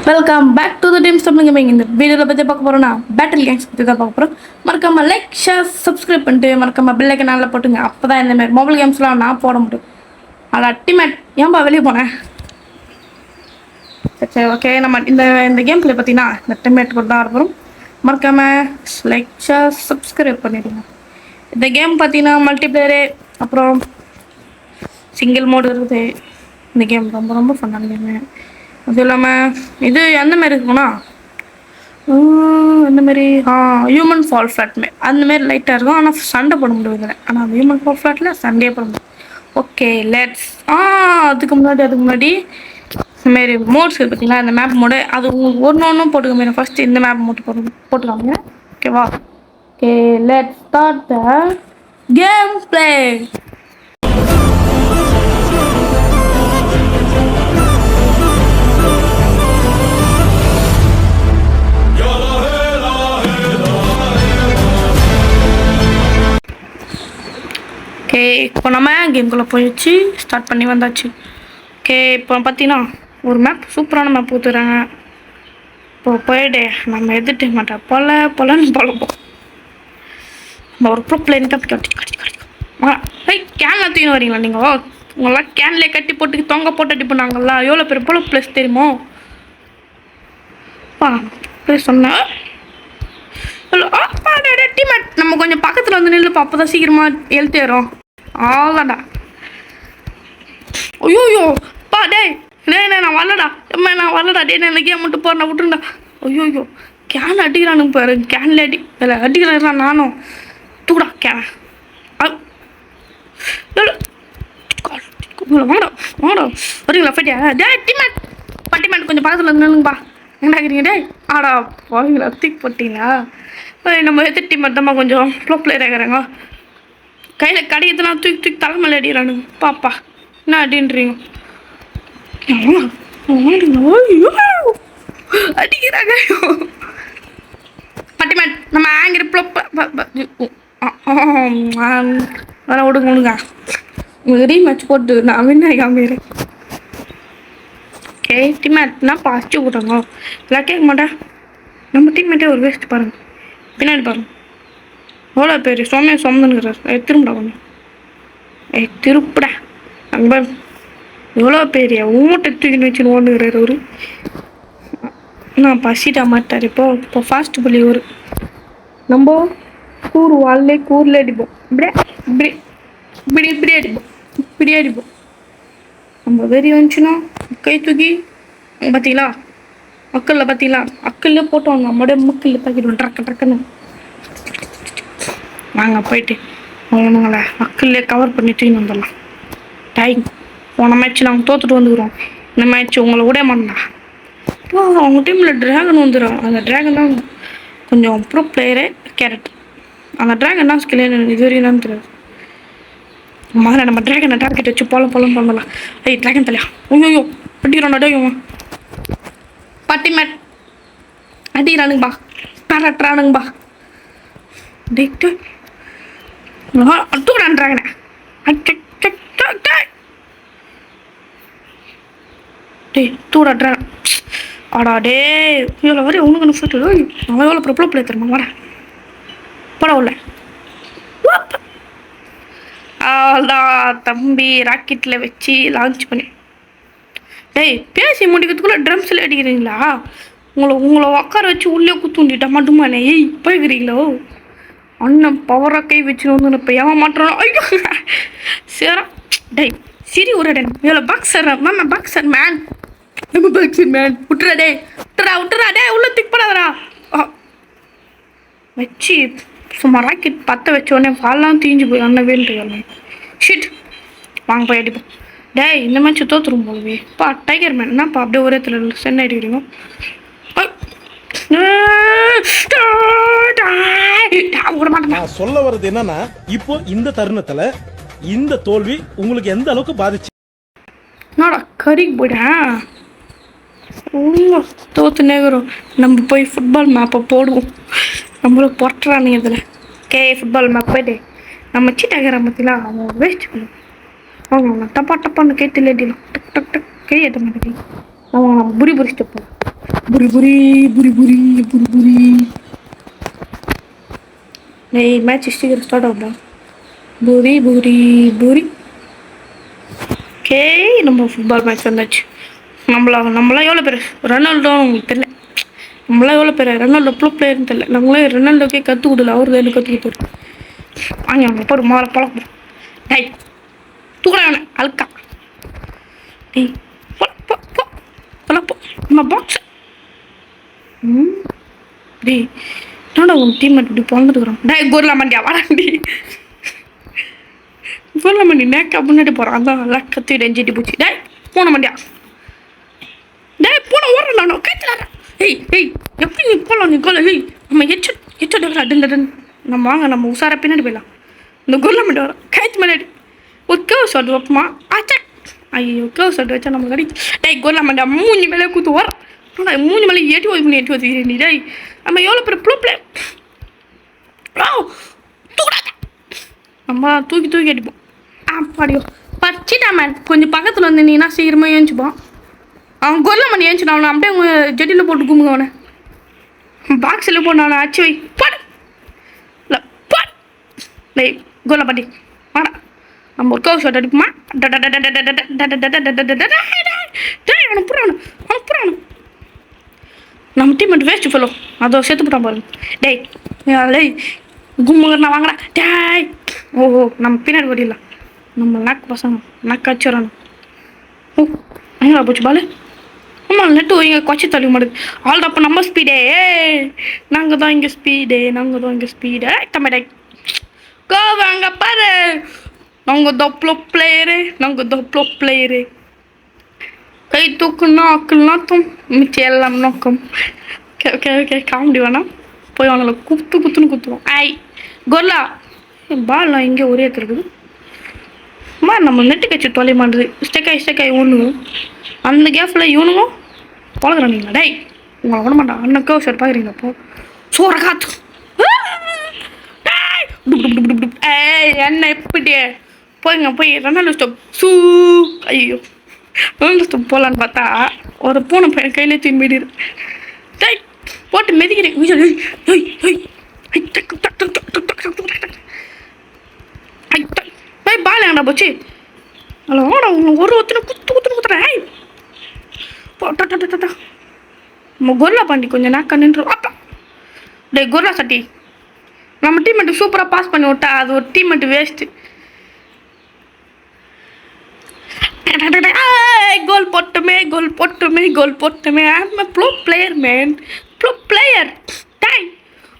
Welcome back to the Team Stumping Gaming. இந்த வீடியோவில் பற்றி பார்க்க போகிறோன்னா பேட்டில் கேம்ஸ் பற்றி தான் பார்க்க போகிறோம். மறக்காமல் லைக் ஷேர் சப்ஸ்கிரைப் பண்ணிட்டு மறக்காமல் பெல் ஐக்கன் நல்லா போட்டுங்க. அப்போ தான் இந்தமாதிரி மொபைல் கேம்ஸ்லாம் நான் போட முடியும். அது அட்டிமேட் ஏன்பா வெளியே போனேன். சரி ஓகே, நம்ம இந்த கேம் பிளே பார்த்தீங்கன்னா இந்த அட்டிமேட் கூட தான் இருக்கிறோம். மறக்காமல் லைக் ஷேர் சப்ஸ்கிரைப் பண்ணிடுங்க. இந்த கேம் பார்த்தீங்கன்னா மல்டிப்ளேயரு அப்புறம் சிங்கிள் மோடு இருக்குது. இந்த கேம் ரொம்ப ரொம்ப ஃபன்னான கேமு. அது இல்லாமல் இது எந்த மாதிரி இருக்குன்னா இந்த மாதிரி ஹியூமன் ஃபால் ஃப்ளாட் மாரி அந்தமாரி லைட்டாக இருக்கும். ஆனால் சண்டை போட முடியாது. ஆனால் அந்த ஹியூமன் ஃபால் ஃப்ளாட்டில் சண்டையே போட முடியும். ஓகே லெட்ஸ் அதுக்கு முன்னாடி இந்தமாரி மோட்ஸ் பார்த்தீங்களா, இந்த மேப் மோடு அது ஒன்று ஒன்றும் போட்டுக்க. ஃபஸ்ட்டு இந்த மேப் மோட்டு போட்டுக்காங்க. ஓகேவா? Okay let's start the game play. Okay, இப்போ நம்ம கேம்குள்ளே போயிடுச்சு, ஸ்டார்ட் பண்ணி வந்தாச்சு. ஓகே, இப்போ பார்த்தீங்கன்னா ஒரு மேப் சூப்பரான மேப் ஊற்றுறாங்க. இப்போ போயிட்டு நம்ம எதிர்த்து மாட்டோம் பொலன்னு பழப்போம். நம்ம ஒரு ப்ரோ பிளேன் தான் கேன்ல தூக்கின்னு வரீங்களா நீங்கள்? உங்களாம் கேன்லேயே கட்டி போட்டு தொங்க போட்டு அடி பண்ணாங்களா? எவ்வளோ பேர் போல ப்ளஸ் தெரியுமோ? சொன்னேன் நம்ம கொஞ்சம் பக்கத்தில் வந்து நில்லுப்பா, அப்போ தான் சீக்கிரமாக எழுத்தேறோம். ஆதாடா. ஐயோ பா டேய் நான் வரலடா. நான் வரலடா. டே நான் இந்த கேம் மட்டும் போறேன், விட்டுருண்டா. ஐயோ கேன் அடிக்கிறானுங்க பாரு. கேன்ல அடிக்கிறான். நானும் தூடா கேன். வாடா வரீங்களா ஃபைட்டியா? டே டிமேட் பட்டிமேட் கொஞ்சம் பக்கத்தில் இருந்துப்பா. என்னங்கிறீங்க டே? ஆடா போவீங்களா? தூக்கி போட்டிங்களா? நம்ம எதிர் டீம் மட்டும்மா கொஞ்சம் ப்ளோ பிளேயர் ஆகிறாங்க. கையில் கடையத்தெல்லாம் தூக்கி தலைமையில் அடிக்கிறானுங்க. பாப்பா என்ன அடின்றீங்க? அடிக்கிறாங்க. பட்டிமேட் நம்ம ஆங்கிற ப்ளோ வேற விடுங்க. உங்களுக்கு ரீமேட்ச் போட்டு நான் வின் காமிக்கிறேன். ஓகே டீம்மேட்னா பாசிட்டிவ் விடுறாங்க. எல்லாம் கேட்க மாட்டேன். நம்ம டீம்மேட்டே ஒரு வேஸ்ட் பாருங்கள். பின்னாடி பாருங்க எவ்வளோ பேர் சொமந்துங்கிறார். திரும்படா கொஞ்சம். திருப்படா அங்கே எவ்வளோ பேர் ஊட்டை தூக்கின்னு வச்சுன்னு ஓடுங்கிறார் அவரு. நான் பசிட்டா மாட்டார். இப்போ ஃபாஸ்ட் புள்ளி ஒரு நம்ம கூரில் அடிப்போம். இப்படி அடிப்போம். நம்ம வெறி வந்துச்சுன்னா கை தூக்கி பார்த்தீங்களா அக்கல்ல போட்டோம். நம்மளோட முக்கில் தாக்கிடுவோம் டக்குன்னு. வாங்க போயிட்டு அவனுங்களை அக்கல்லே கவர் பண்ணி தூக்கின்னு வந்துடலாம். டைம் போன மேட்ச் நாங்கள் தோற்றுட்டு வந்துக்கிறோம். இந்த மேட்ச் உங்களை விட மாட்டா. அவங்க டீமில் ட்ராகன் வந்துடும். அந்த ட்ராகன் தான் கொஞ்சம் ப்ரோ பிளேயரு கேரக்டர். அந்த ட்ராகன் தான் ஸ்கில் இது வரையும் தான் தெரியாது. மாதிரி நம்ம ட்ராகனை டார்கெட் வச்சு போலம் பண்ணலாம். ட்ராகன் தலையா ஐயோ அடிக்கிறான். அடையும் பட்டிமேட் அடிக்கிறானுங்கப்பா. பேரட்டுறானுங்கப்பா. டேட்டு தூடான்றாங்கண்ணே. டே தூடாட்றா. ஆடா டே இவ்வளோ வரையும் ஒன்றுக்கு சொல்லிட்டு அவன் எவ்வளோ ப்ரொப்ளோ பிள்ளை தருமா? வாடா போட உள்ள அதான் தம்பி ராக்கெட்டில் வச்சு லான்ச் பண்ணி. டேய் பேசி முடிக்கிறதுக்குள்ளே ட்ரம்ஸில் அடிக்கிறீங்களா? உங்களை உட்கார வச்சு உள்ளே குத்துண்டிட்டா மட்டுமானே போய்க்கிறீங்களோ? அண்ணன் பவராக கை வச்சுன்னு வந்து இப்போ ஏன் மாட்டுறோம். ஐயோ சரி டேய் சரி உரடன் இவ்வளோ பாக்ஸர் மேன். நம்ம பாக்ஸர் மேன் விட்டுறா டே விட்டுறா டே உள்ள திக் பண்ணாதரா வச்சு சும்மா ராக்கெட் பற்ற வச்ச உடனே ஃபால்லாம் தீஞ்சு போய் அண்ணன் வேண்டு ஷிட். வாங்க போய் அடிப்போம். டேய் இந்த மேட்ச் தோற்றுரும் போலவே. டைகர் மேன் என்னப்பா அப்படியே ஒரே இடத்துல சென்னை அடிக்கிறீங்க? நான் சொல்ல வர்றது என்னன்னா, இப்போ இந்த தருணத்துல இந்த தோல்வி உங்களுக்கு எந்த அளவுக்கு பாதிச்சு? கறிக்கு போயிட்டேன். தோத்து நேரம் நம்ம போய் ஃபுட்பால் மேப்பை போடுவோம். நம்மள பொட்டுறானுங்க இதில். ஃபுட்பால் மேப் போயிட்டு நம்ம சீட்டாகிற பற்றிலாம் அவன் வேஸ்ட் பண்ணுவோம். அவங்க டப்பான்னு கேட்டு லேட்டிலாம் டக் கை ஏற்ற மாட்டேங்க. அவங்க புரி ஸ்டெப் புரி புரி புரி புரி புரி புரி. மேட்ச் சீக்கிரம் ஸ்டார்ட் ஆகுதா? பூரி பூரி பூரி. ஓகே, நம்ம ஃபுட்பால் மேட்ச் வந்தாச்சு. நம்மளாம் எவ்வளோ பேர் ரொனால்டோ உங்களுக்கு தெரியல. நம்மளாம் எவ்வளோ பேர் ரொனால்டோ ப்ரோ பிளேயர்னு தெரியல. நம்மளே ரொனால்டோக்கே கற்றுக் கொடுல, அவர் தான் எனக்கு கற்றுக் கொடுத்தாரு. வாங்க நம்ம போகிற மாற பழக்கம். டேய் தூக்குறாங்க அழுக்கா. டேய் போ போ போ போ நம்ம பாக்ஸ். டேய் என்னடா உன் டீம்மேட் இப்படி பிறந்துட்டுக்குறான். டேய் கோர்லா மண்டியா வாடாண்டி. கோர்லா மண்டி நேக்கா முன்னாடி போகிறான். அதான் நல்லா கத்தி டெஞ்சிட்டு போச்சு. டேய் போன மண்டியா. டேய் போன ஓடுறேன் நான் கைத்தலாடா. ஏய் எப்படி நீ போகலாம் நீ கோல. நம்ம எச்சா டன். நம்ம வாங்க நம்ம உசார பின்னாடி போயிடலாம். இந்த கோர்லா மண்டி வரோம் கைத்து முன்னாடி ஒரு கேவ் ஷாட் வைப்போமா. ஆச்சா ஐயோ கேவ் ஷாட் வச்சா நம்ம கடி. டேய் கோர்லா மண்டியா மூஞ்சி மேலே கூத்து வர. மூஞ்சி மேலே ஏட்டி ஓதி நீ. டேய் நம்ம எவ்வளோ பேர் ப்ளூ பிளே தூக்குறாங்க. நம்ம தூக்கி அடிப்போம். பாடியோ பச்சிட்டா மேன் கொஞ்சம் பக்கத்தில் வந்து நீனா சீக்கிரமாக ஏஞ்சிப்பான். அவன் கொல்ல மணி ஏஞ்சினா அவனை அப்படியே ஜெட்டியில் போட்டு கும்புங்க. அவனை பாக்ஸில் போட்டு அவனை அச்சு வை பாடு இல்லை பாடு. டேய் கோல்ல பாட்டி வாடா நம்ம ஒரு கவு ஷாட் அடிப்போமா. அனுப்புறானு நம்ம டீம் மட்டும் வேஸ்ட் ஃபெல்லோ அதோ செத்து போட்டான் பாருங்க. டேய் கும்புங்கண்ணா வாங்கடா. டேய் ஓஹோ நம்ம பின்னாடி ஓடிடலாம். நம்ம நாக்கு பசங்க நாக்கு அச்சுறானு. எங்கடா போச்சு பாலு. ஆமாம் நெட்டு இங்கே கொச்சி தள்ளி மாட்டுது. ஆல்டா அப்போ நம்ம ஸ்பீடே. நாங்கள் தான் இங்கே ஸ்பீடு. தம்பி கோவாங்க பாரு. நாங்கள் தப்ளோ பிளேயரு. கை தூக்குன்னா அக்குன்னா தூம் மிச்ச எல்லாம் நோக்கம். ஓகே காமெடி வேணாம். போய் அவங்கள குத்துன்னு குத்துவோம். கோர்லா பால்லாம் இங்கே ஒரே இருக்குது. நம்ம நெட்டு கட்சி தொலை மாட்டுது. ஸ்டெக்காய் ஒன்று அந்த கேஃபில் இவனுங்க பழகுறானுங்களா. டேய் உங்களை விட மாட்டான். அண்ணக்கோ சார் பார்க்குறீங்களா இப்போ சோற காத்து. என்ன எப்படி போய் ரொனால்டோ ஸ்டாப் ஐயோ ரொனால்டோ ஸ்டாப் போகலான்னு பார்த்தா ஒரு பூனை பையன் கையிலே திரும்பிடு. டேய் போட்டு மெதிக்கிறேன். பால் ஏங்கடா போச்சு. ஹலோ ஒருத்தனை குத்துறேன். நம்ம கோர்லா பாண்டி கொஞ்சம் நாக்கா நின்று. அப்பா டே கோர்லா சட்டி நம்ம டீம்மேட்டு சூப்பராக பாஸ் பண்ணி விட்டா அது ஒரு டீம்மேட்டு வேஸ்ட்டு. கோல் போட்டுமே. ப்ளோ பிளேயர் மேன் ப்ளோ பிளேயர். டாய்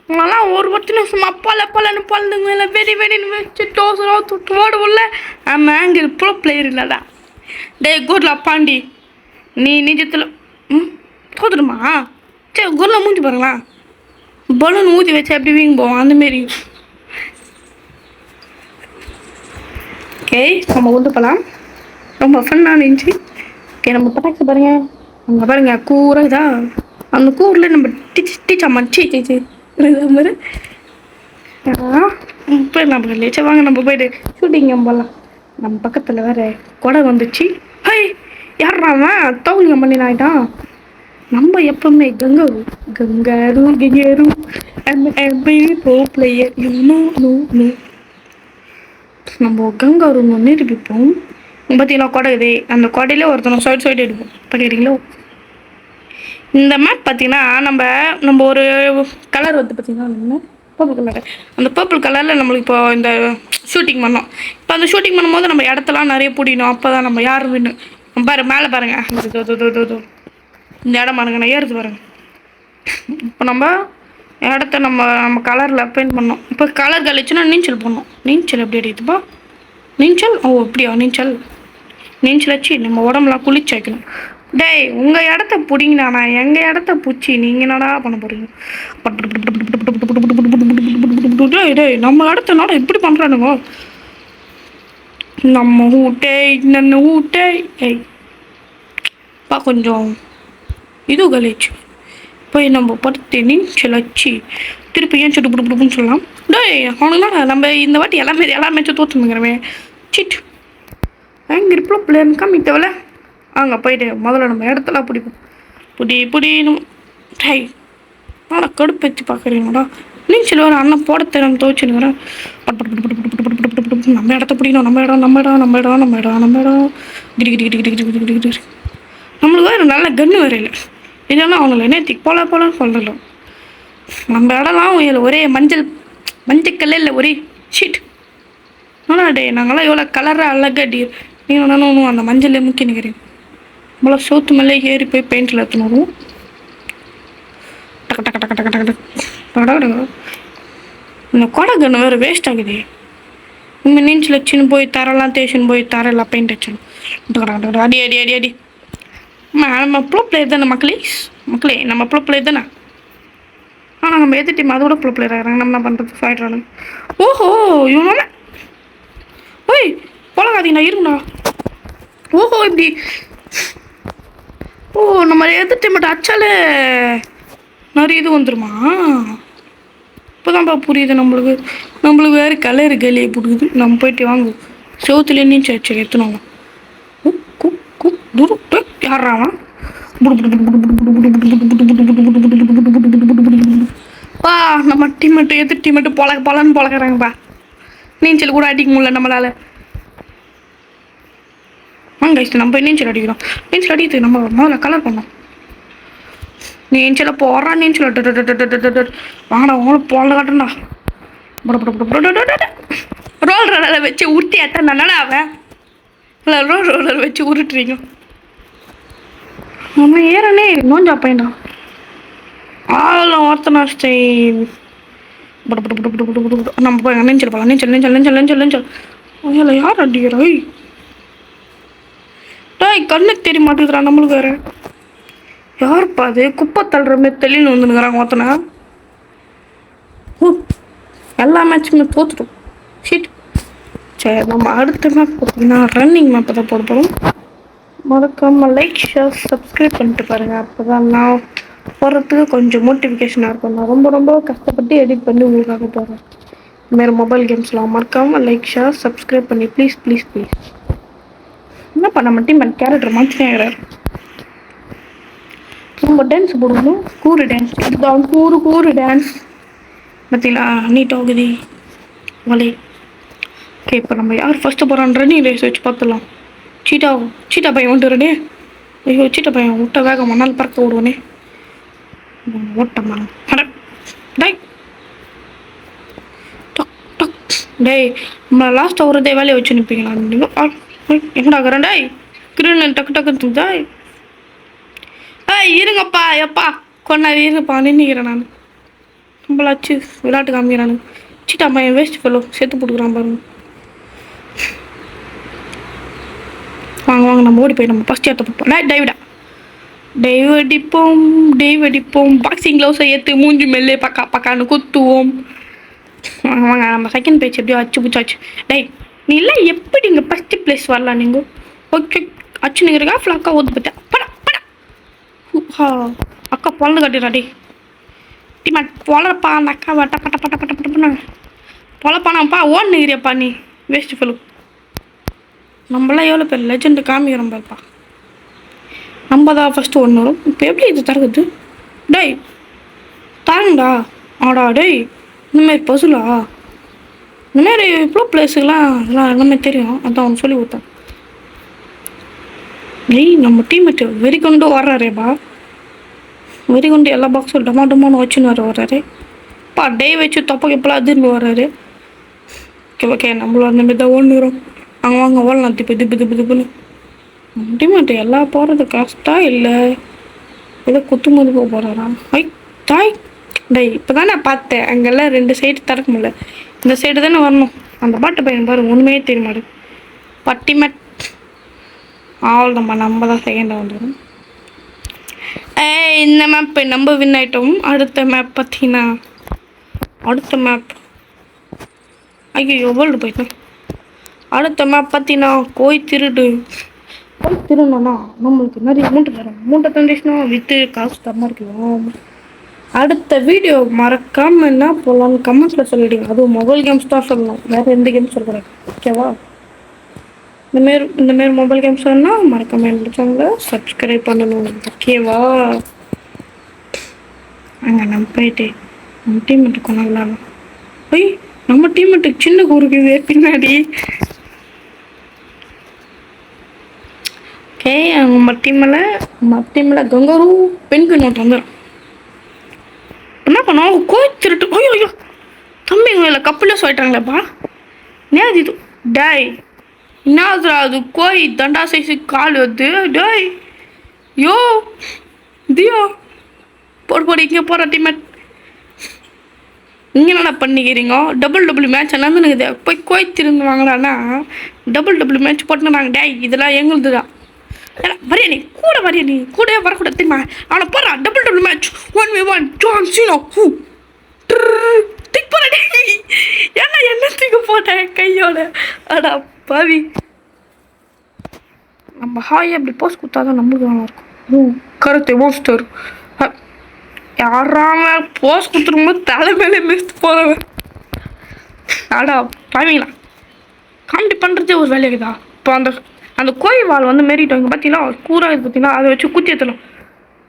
உங்களெல்லாம் ஒருத்தனும் சும்மா பொலன்னு பொழுதுங்க இல்லை வெடின்னு வச்சு டோசராக தொட்டு ஓடுவோம்ல. ஆமாம் ஆங்கிள் ப்ளோ பிளேயர் இல்லைடா. டே கோர்லா பாண்டி நீ நிஜத்தில் தோத்துடுமா. சரி கோர்லா மூஞ்சி பாருங்களா. பலூன் ஊற்றி வச்சு எப்படி வீங்க போவோம் அந்தமாரி. ஓகே நம்ம கொண்டு போகலாம். ரொம்ப ஃபன்னாக இருந்துச்சு. ஓகே நம்ம பட்டாக்ஸ் பாருங்கள். அங்கே பாருங்கள் கூரை இதா. அந்த கூரில் நம்ம டீச்சர் மச்சி மாதிரி போய் நம்ம லேச்சா வாங்க நம்ம போய்ட்டு ஷூட்டிங் போகலாம். நம்ம பக்கத்தில் வேறு கொடை வந்துச்சு. யாராவன் தௌலிங்க பண்ணி ஆகிட்டான். நம்ம எப்பவுமே கங்காரு ப்ரோ பிளேயர் நம்ம கங்காரு நிரூபிப்போம். பார்த்தீங்கன்னா கொடை இது. அந்த கொடையில ஒருத்தனை சைடு எடுப்போம். பார்க்குறீங்களோ இந்த மேப் பார்த்தீங்கன்னா நம்ம ஒரு கலர் வந்து பார்த்தீங்கன்னா பர்பிள் கலர். அந்த பர்பிள் கலரில் நம்மளுக்கு இப்போ இந்த ஷூட்டிங் பண்ணோம். இப்போ அந்த ஷூட்டிங் பண்ணும்போது நம்ம இடத்தெல்லாம் நிறைய பிடிக்கணும். அப்போ தான் நம்ம யார் வின்னு. மேலே பாருங்கள் இந்த இடம் பாருங்க நான் ஏறுது பாருங்க. இப்போ நம்ம இடத்த நம்ம கலரில் பெயிண்ட் பண்ணோம். இப்போ கலர் கழிச்சுன்னா நீச்சல் பண்ணோம். நீச்சல் எப்படி அடிக்குதுப்பா. நீச்சல் அப்படியா நீச்சல் வச்சு நம்ம உடம்புலாம் குளிச்சு வைக்கணும். டேய் உங்கள் இடத்த பிடிங்கண்ணா எங்கள் இடத்த பிடிச்சி நீங்கள் என்னடா பண்ண போகிறீங்க. டேய் நம்ம இடத்த நாடா இப்படி பண்ணுறானுங்க. நம்ம ஊட்டே பா கொஞ்சம் இது கழிச்சு போய் நம்ம படுத்து நீச்சல் வச்சு திருப்பி ஏன் சுட்டு சொல்லலாம். டேய் அவனுங்களா நம்ம இந்த வாட்டி எல்லாமே தோற்றுங்கிறவே சிட் அங்கே இருப்போம் பிள்ளைங்க காமிட்டவல. அங்கே போயிட்டு முதல்ல நம்ம இடத்தெல்லாம் பிடிப்போம். புடி புடினும். டை நான் கடுப்பேற்றி பார்க்குறீங்களா? நீச்சல் வர அண்ணன் போட தரம் துவச்சுனுங்கிறேன். நம்ம இடத்த பிடிக்கணும். நம்ம இடம் நம்ம இடம் நம்ம இடம் நம்ம இடம் நம்ம இடம். கிடி கிடி கிடி கிடி கிடி கிடி கிடி. நம்மளுக்கு வேறு நல்ல கன்று வேறு இல்லை. இதெல்லாம் அவங்கள நேற்றுக்கு போல சொல்லலாம். நம்ம இடம்லாம் ஒரே மஞ்சள் கல்லில் ஒரே ஷீட். ஆனால் டே நாங்களாம் எவ்வளோ கலராக அழகாக டீ நீங்கள் நானும் அந்த மஞ்சள் முக்கி நிற்கிறேன். நம்மள சோத்து மேலே ஏறி போய் பெயிண்டில் எடுத்துன்னு டக்கு டக்கு டக்கு டக்கு டக்கு டக்கு. இந்த கொடை கன்று வேறு வேஸ்ட் ஆகுது. நம்ம நீச்சல் வச்சுன்னு போய் தரெல்லாம் தேய்ச்சின்னு போய் தரெல்லாம் பெயிண்ட் வச்சுன்னு அடி அடி அடி அடி. நம்ம ப்ரோ பிளேயர் தானே மக்களே நம்ம ப்ரோ பிளேயர் தானே. ஆனால் நம்ம எது டீம் அதோட ப்ரோ பிளேயர் ஆகிறாங்க. நம்ம என்ன பண்ணுறது ஃபைட்ரானு. ஓஹோ இவனால ஓய் போலகாதீங்கண்ணா இருக்குண்ணா. ஓஹோ இப்படி நம்ம எது டீம் மட்டும் அச்சாலே நிறைய இது வந்துருமா? இப்போதான்ப்பா புரியுது நம்மளுக்கு வேறு கலர் கேலியை பிடிக்குது. நம்ம போயிட்டு வாங்க செவத்துலேயே நீச்சல் வச்சு எடுத்துனோங்க. யாராவன் பா நம்ம டீம்மேட்டு எது டீம்மேட்டு பழன்னு பழகிறாங்கப்பா. நீச்சல் கூட அடிக்க முடியல நம்மளால. வாங்க நம்ம போய் நீச்சல் அடிக்கிறோம். நீச்சல் அடிக்கிறது நம்ம முதல்ல கலர் பண்ணோம். நீச்சல போடுறான் நீச்சல் வாங்கடா உங்களுக்கு போல காட்டுண்டா. ரோல் ரோலர் வச்சு உருட்டி அட்டா அவன் இல்லை ரோல் ரோலர் வச்சு உருட்டுறீங்க. நம்ம ஏறனே நோஞ்சா பையன்டா. ஆளும் ஒருத்தனா ஸ்டைல் நம்ம போய் நீச்சல் போகலாம். நீச்சல் அதில் யார் அடிக்கிறாய்? டாய் கண்ணுக்கு தெரிய மாட்டேங்கிறான் நம்மளுக்கு வேறு. யாருப்பா அது குப்பை தள்ளுற மாதிரி தெளின்னு வந்துனுங்கிறாங்க ஒருத்தனை. எல்லா மேட்சுமே தோத்துட்டோம். ஷீட். சரி நம்ம அடுத்த மேப் பார்த்தீங்கன்னா ரன்னிங் மேப்பை தான் போட போகிறோம். மறக்காமல் லைக் ஷேர் சப்ஸ்கிரைப் பண்ணிட்டு பாருங்கள். அப்போ தான் நான் போடுறதுக்கு கொஞ்சம் மோட்டிஃபிகேஷனாக இருக்கும். நான் ரொம்ப கஷ்டப்பட்டு எடிட் பண்ணி உங்களுக்காக போகிறேன். இதுமாரி மொபைல் கேம்ஸ்லாம் மறக்காமல் லைக் ஷேர் சப்ஸ்கிரைப் பண்ணி ப்ளீஸ். என்னப்பா நம்ம டீம் கேரக்டர் மாற்றினேங்கிறார். நம்ம டான்ஸ் போடணும். கூறு டான்ஸ் இதுதான் கூறு டான்ஸ் பார்த்தீங்களா? நீட் ஆகுது வலி. ஓகே இப்போ நம்ம யார் ஃபஸ்ட்டு போகிறான் ரன்னிங் ரேஸ் வச்சு பார்த்துடலாம். சீட்டா பையன் வந்துடுறனே. ஐயோ சீட்டா பையன் விட்ட வேகம் மண்ணால் பறக்க விடுவனே. ஓட்டம்மா டேய் டேய் நம்ம லாஸ்ட்டாக ஒரு வேலையை வச்சு நிற்பீங்களா? எங்கடா இருக்கிறேன் டேய் கிரீன் டக்கு டாய். இருங்கப்பா எப்பா கொண்டாடி இருங்கப்பா நின்றுக்கிறேன் நான். நம்மளாச்சு விளையாட்டு காமிக்கிறானு. சீட்டா பையன் வேஸ்ட் ஃபெல்லோ சேர்த்து போட்டுக்கிறான் பாருங்க. வாங்க நம்ம ஓடி போய் நம்ம ஃபஸ்ட் ஏற்ற போட்டோம். டைவ் அடிப்போம். பாக்ஸிங் க்ளவுஸை ஏற்று மூஞ்சி மெல்லே பக்கான்னு குத்துவோம். வாங்க நம்ம செகண்ட் பேஜ் எப்படியோ அச்சு. டேய் நீ இல்லை எப்படி இங்கே ஃபஸ்ட்டு ப்ளேஸ் வரலாம் நீங்கள்? ஓகே அச்சு நீங்கிறக்கா ஃப்ளாக்கா ஓத்து பார்த்தேன். அக்கா பொழந்து கட்டிடுறாடி. டீமா பொழப்பா அந்த அக்கா பட்ட பொழப்பானாப்பா ஓடுனுங்கிறியப்பா நீ வேஸ்ட்டு ஃபெல்லோ. நம்மளாம் எவ்வளோ பேர் லெஜெண்டு காமிக்கிறோம் பாருப்பா. நம்ம தான் ஃபஸ்ட்டு ஒன்று வரும். இப்போ எப்படி இது தருகுது? டேய் தாருங்கடா. ஆடா டேய் இந்தமாரி பசுலா இந்தமாரி இவ்வளோ பிளேஸுக்கெலாம் அதெல்லாம் எல்லாமே தெரியும். அதான் அவன் சொல்லி கொடுத்தான். டேய் நம்ம டீம்மேட்டு வெறி கொண்டு வர்றாரேப்பா. வெறி கொண்டு எல்லா பாக்ஸும் டமான்னு வச்சுன்னு வர்றாரு. பா டே வச்சு தொப்பை எப்பெல்லாம் அதிர்ந்து வர்றாரு. ஓகே நம்மளும் அந்த மாதிரி தான் ஓடுறோம். வாங்க ஓடலாம் திப்புன்னு. டீம்மேட்டு எல்லாம் போகிறது கஷ்டம் இல்லை. ஏதோ குத்துமது போக போகிறாரா? தாய் டேய் இப்போ தான் நான் பார்த்தேன். அங்கெல்லாம் 2 சைடு திறக்க முடியல. இந்த சைடு தானே வரணும். அந்த பாட்டு பையன் பாரு ஒன்றுமே தெரிய மாட்டேன். பட்டிமேட் ஆள் நம்ம தான் செகண்டாக வந்துடும். இந்த மேப் நம்ம வின் ஆகிட்டோம். அடுத்த மேப் பார்த்தீங்கன்னா ஐயோ வேர்ல்டு போயிட்டேன். அடுத்த மேப் பார்த்தீங்கன்னா கோய் திருடணும்னா நம்மளுக்கு நிறைய மூட்டை தந்துச்சுன்னா விற்று காசு தரமாக இருக்கலாம். அடுத்த வீடியோ மறக்காமல் என்ன போகலான்னு கமெண்ட்ஸில் சொல்லிவிடுங்க. அதுவும் மொபைல் கேம்ஸ் தான் சொல்லணும், வேறு எந்த கேம்ஸ் சொல்லக்கூடாது. ஓகேவா? இந்தமாரி மொபைல் கேம்ஸ் வேணுன்னா மறக்காமல் என்னோட சேனலை சப்ஸ்கிரைப் பண்ணணும். ஓகேவா? அங்கே நம்ம போயிட்டு நம்ம டீம்மேட்டு கொண்டு விளாடலாம். போய் நம்ம டீம்மேட்டுக்கு சின்ன கூறுக்குது பின்னாடி. ஓகே நம்ம டீமில் கங்காரு பெண்கு நோட்டு வந்துடும். என்ன பண்ணுவோம் கோயில் திருட்டு. ஐயோ ஐயோ தம்பி இவங்கள கப்பில் சொல்லிட்டாங்களேப்பா. நேது இது டாய் என்னதுரா அது கோய் தண்டா சைஸு கால் வருது டாய். யோ தியோ போடு இங்கே போகிற டீம்மேட். நீங்கள் என்ன பண்ணிக்கிறீங்க? டபுள் மேட்ச் நடந்துனுக்குது. போய் கோய் திருந்து வாங்கலான்னா டபுள் மேட்ச் போட்டுனாங்க. டாய் இதெல்லாம் எங்களுது தான். வரையா நீ கூட வரக்கூடாது தெரியுமா? அவனை போறா double match 1v1 John Cena. திக் போறா ஏன்னா என்ன தூக்க போட்டேன் கையோட. அடா பாவி நம்ம ஹாய் அப்படி போஸ்ட் கொடுத்தாதான் நம்மளுக்கு நல்லா இருக்கும். கருத்து போஸ்டர் யாராம போஸ்ட் கொடுத்துருக்கும்போது தலை மேலே மிஸ் போறவன். அடா பாவீங்களா காமெடி பண்ணுறதே ஒரு வேலைக்குதா. இப்போ அந்த கோயில் வால் வந்து மெரிட்டோம். இங்கே பார்த்தீங்களா கூறா இது பார்த்தீங்களா அதை வச்சு குத்தி ஏற்றலாம்.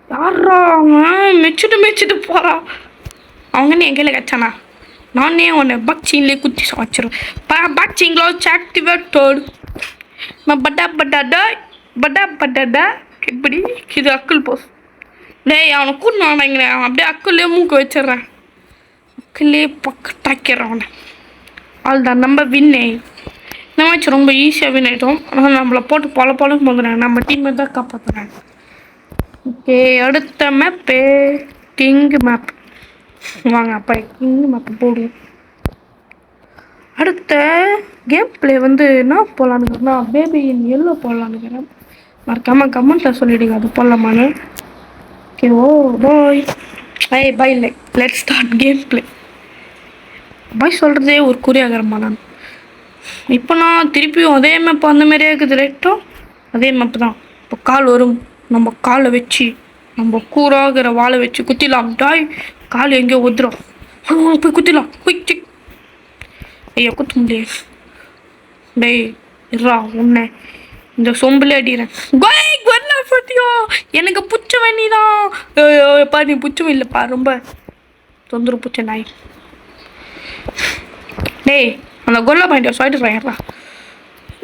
யாரா அவன் மெச்சிட்டு போகிறான். அவங்கன்னு என் கையில் கச்சானா நானே உன்னை பக்சின்லேயே குத்தி வச்சிருவேன். பக்சிங்களோ ஆக்டிவேட்டட் பட்டா இப்படி இது அக்குள் போஸ். டேய் அவனை கூட்டினு வாங்கினேன். அவன் அப்படியே அக்குள்ளே மூக்க வச்சிட்றேன். அக்குள்ளே பக்கட்டாக்கிறான் அவனை. அதுதான் நம்ம வின்னே. இந்த மேட்ச் ரொம்ப ஈஸியாக வின் ஆகிட்டோம். ஆனால் நம்மளை போட்டு பொழன்னு போதுறாங்க. நம்ம டீமை தான் காப்பாற்றுறாங்க. ஓகே அடுத்த மேப்பு கிங் மேப். வாங்க அப்போ கிங் மேப் போடுவோம். அடுத்த கேம் பிளே வந்து என்ன போடலான்னுக்கிறேன்னா பேபி இன் எல்லோ போடலான்னுக்கிறேன். மறக்காமல் கமெண்ட்டில் சொல்லிவிடுங்க அது போடலாமான்னு. ஓகே ஓ பாய் பாய் இல்லை லெட் ஸ்டார்ட் கேம் பிளே. பாய் சொல்கிறதே ஒரு குறியாகிறமா நான். இப்போ நான் திருப்பியும் அதே மேப் அந்த மாதிரியே இருக்குது. ரைட்டோ அதே மேப் தான். இப்போ கால் வரும். நம்ம காலை வச்சு நம்ம கூறாகிற வாழை வச்சு குத்திடலாம். டாய் கால் எங்கேயோ ஒதுறோம். போய் குத்திடலாம். குச்சி ஐயா குத்த முடியாது. டேய் இருறா உன்னை இந்த சொம்பில் அடிக்கிறேன். பத்தியோ எனக்கு புச்ச வேண்டிதான். பா நீ புச்சம் இல்லைப்பா ரொம்ப தொந்தரவு புச்ச நாய். டேய் அந்த கொல்ல பாயிண்டியா சொல்லிட்டுறாங்கடா.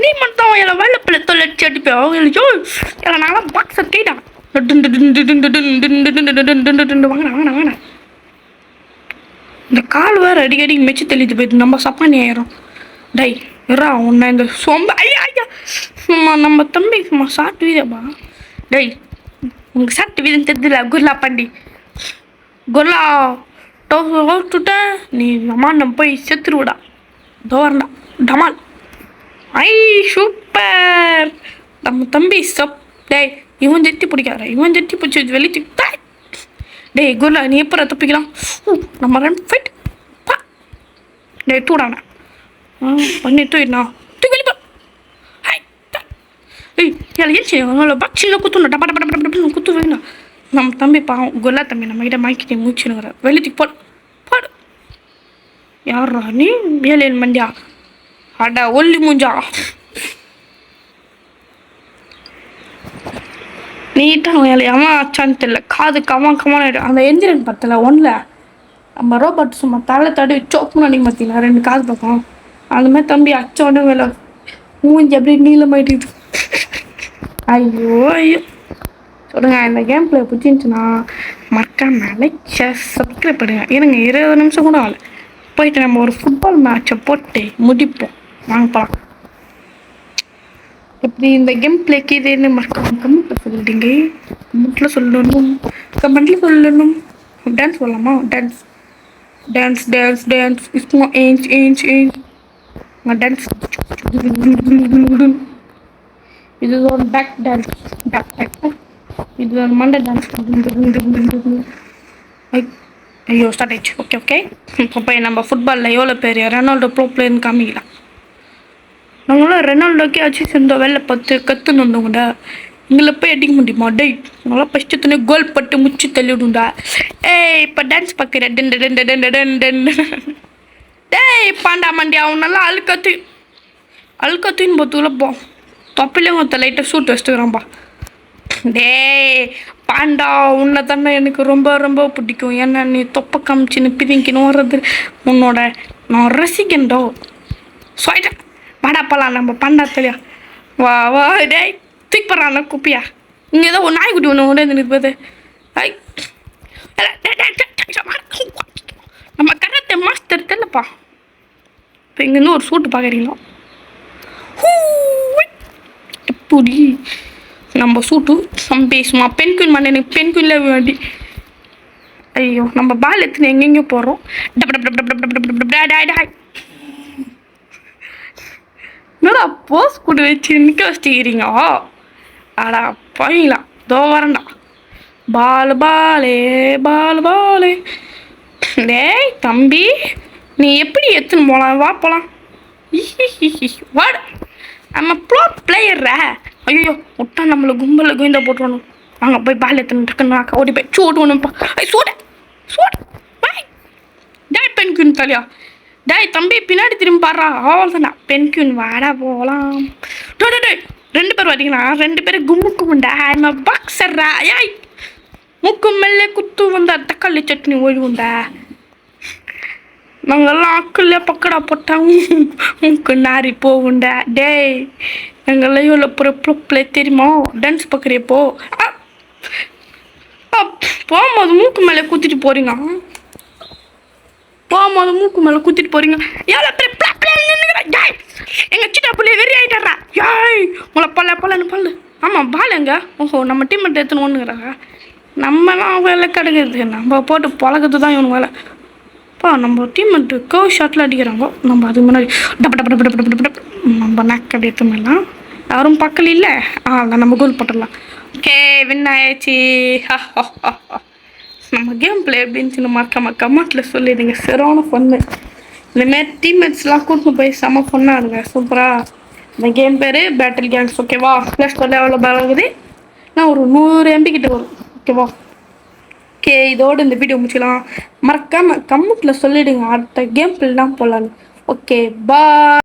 நீ மட்டும் எல்லாம் வெள்ளப்பிள்ளை தொலைச்சி அடிப்போம். எல்லாம் நாங்களாம் பாக்ஸர் கேட்டா வாங்கினா இந்த கால் வேறு அடிக்கடி மெச்சு தெளித்து போயிடுது. நம்ம சப்பானி ஆயிரும். டை இரா உன்னை இந்த சொம்ப ஐயா ஐயா சும்மா நம்ம தம்பி சும்மா சாப்பிட்டு வீதப்பா. டை உனக்கு சாப்பிட்டு வீதம் தெரிஞ்சில குர்லா பண்டி குர்லா டோட்டுட்டேன். நீ அம்மா நம்ம போய் செத்துருவிடா. தோறண்டா டமால். ஐ சூப்பர் நம்ம தம்பி சப். டேய் இவன் ஜெட்டி பிடிக்காத. இவன் ஜெட்டி பிடிச்சி வெளிச்சு. டேய் குர்லா நீ எப்போ தப்பிக்கலாம்? நம்ம ரன் ஃபைட் பா. டேய் தூடாண்ணா பண்ணி தூயிடா தூக்கி வெளிப்பா. ஏய் எல்லாம் ஏன் செய்ய பக்ஸில் குத்துணும். டப்பா டப்பா டப்பா டப்பா குத்து வேணும். நம்ம தம்பி பாவம் குர்லா தம்பி நம்மகிட்ட மாய்க்கிட்டே மூச்சுனுங்கிற வெளித்துக்கு பாடு. யாரா நீ மேலேன் மண்டியா அடா ஒல்லி மூஞ்சா. நீட்டாக வேலை அவன் ஆச்சான்னு தெரியல. காது கமான அந்த எந்திரன் பத்தல ஒன்றில் நம்ம ரோபோட் சும்மா தலை தடி சோப்புன்னு அன்றைக்கி பார்த்தீங்களா 2 காது பக்கம் அந்த மாதிரி தம்பி அச்ச உடனே வேலை மூஞ்சி அப்படியே நீளமாயிட்டு. ஐயோ சொல்லுங்க இந்த கேம் பிளே பிடிச்சிருந்துச்சுன்னா மறக்காம லைக் ஷேர் சப்ஸ்கிரைப் பண்ணுங்க. எனக்கு 20 நிமிஷம் கூட ஆகலை. போயிட்டு நம்ம ஒரு ஃபுட்பால் மேட்சை போட்டு முடிப்போம். வாங்கப்பலாம். எப்படி இந்த கேம் பிளேக்கு இதுன்னு மறக்காம கமெண்ட்டில் சொல்லிடுங்க. கமெண்ட்டில் சொல்லணும். டான்ஸ் சொல்லலாமா? டான்ஸ் இஸ்மா ஏஞ்ச் டான்ஸ். இது ஒரு பேக் டான்ஸ். இது ஒரு மண்டை டான்ஸ். ஐயோ ஸ்டார்ட் ஆயிடுச்சு. ஓகே இப்போ நம்ம ஃபுட்பாலில் எவ்வளோ பேர் ரெனால்டோ ப்ரோ பிளேயர்னு காமிக்கலாம். நம்மளாம் ரெனால்டோக்கே ஆச்சு சேர்ந்த வேலை பார்த்து கற்றுன்னு வந்தோங்கடா. எங்களை போய் அடிக்க முடியுமா? டேய் நல்லா ஃபஸ்ட்டு கோல் பட்டு முச்சு தள்ளிவிடுண்டா. ஏய் இப்போ டான்ஸ் பார்க்குறேன். டேய் பாண்டா மண்டியா அவன் நல்லா அழுக்கத்துன்னு பார்த்துக்குள்ள போ தொப்பிலையும் ஒருத்த லைட்டாக சூட் வச்சுக்கிறான்பா. டேய் பாண்டா உன்னை தானே எனக்கு ரொம்ப ரொம்ப பிடிக்கும். ஏன்னா நீ தொப்பை காமிச்சின்னு பிரிங்கின்னு வர்றது உன்னோட நான் ரசிக்கண்டோ. சொல்லிட்டேன் வாடா போலாம் நம்ம பாண்டா தெரியா. வா வா டேய் தூக்கி போடுறான் குப்பியா. இங்கே ஏதோ ஒரு நாய்க்குட்டி ஒன்று ஒரே நிற்பது. ஐ நம்ம கராத்தே மாஸ்டர் தெரியலப்பா. இப்போ இங்கேருந்து ஒரு சூட்டு பார்க்குறீங்களா? எப்படி நம்ம சூட்டு நம்ம பேசுமா பெண் குயின் பண்ண எனக்கு பெண் குயின்ல வேண்டி. ஐயோ நம்ம பால் எடுத்துன்னு எங்கெங்கேயோ போகிறோம். என்னடா போஸ் கூட வச்சு நிற்க வச்சுக்கிறீங்க. ஆடா போயிங்களா தோ வரண்டா. பால் பாலே பால் பாலே. டேய் தம்பி நீ எப்படி எடுத்துன்னு போகலாம்? வா போகலாம். வாட நம்ம ப்ரோ பிளேயர்ரா. ஐயோ விட்டா நம்மளை கும்பலில் கோவிந்தா போட்டுருவானு. வாங்க போய் பால் எடுத்துன்னு டக்குன்னு ஓடி போய் சூட்டு ஒன்றுப்பா. ஐ சூட சூட பாய். டேய் பெண் குயின் தலையா. டேய் தம்பி பின்னாடி திரும்பி பாடுறா. அவ்வளோதானா பெண் குயின் வாடா போகலாம். டே 2 பேர் வரீங்களா? 2 பேரும் கும்முக்கு உண்டா. நான் பாக்ஸர்ரா. ஏய் மூக்கு மேலே குத்து வந்தா தக்காளி சட்னி ஓய்வுண்டா. நாங்கள்லாம் அக்குள்ளே பக்கடா போட்டாங்க மூக்கு நாரி போகுண்டா. டேய் எங்கெல்லாம் இவ்வளோ ப்ளே தெரியுமா? டான்ஸ் பார்க்குறிய போ. போகும்போது மூக்கு மேலே குத்திட்டு போறீங்க. போகும்போது மூக்கு மேலே குத்திட்டு போறீங்க. எவ்வளோ பேர் எங்கள் சின்ன பிள்ளைய வெறி ஆகிட்டாரா. ஏய் உங்களை பல்லன்னு பல்லு. ஆமாம் பால் எங்க? ஓஹோ நம்ம டீம் மட்டும் எடுத்துன்னு ஒன்றுங்கிறாங்க. நம்மலாம் வேலை கிடைக்கிறது நம்ம போட்டு பழகிறது தான் இவனு வேலை. அப்பா நம்ம டீம் மட்டும் கர்வ் ஷாட்டில் அடிக்கிறாங்க. நம்ம அதுக்கு முன்னாடி நம்ம நக்க அப்படி எடுத்துலாம் யாரும் பக்கல் இல்லை. நம்ம கோல் போட்டுடலாம். ஓகே வின் ஆயிடுச்சு. நம்ம கேம் பிளே அப்படின்னு மறக்காம கமெண்ட்டில் சொல்லிடுங்க. சரியான ஃபன்னு. இந்தமாரி டீம்மேட்ஸ்லாம் கூட்டின்னு போய் செம்ம ஃபன்னாக இருங்க. சூப்பராக. இந்த கேம் பேர் பேட்டில் கேங்ஸ். ஓகேவா? ப்ளே ஸ்டோரில் எவ்வளோ ஆகுது? நான் ஒரு 100 MB கிட்ட வரும். ஓகேவா? ஓகே இதோடு இந்த வீடியோ முடிச்சுக்கலாம். மறக்காமல் கமெண்ட்டில் சொல்லிவிடுங்க அடுத்த கேம் பிள்லாம் போகலான்னு. Okay bye.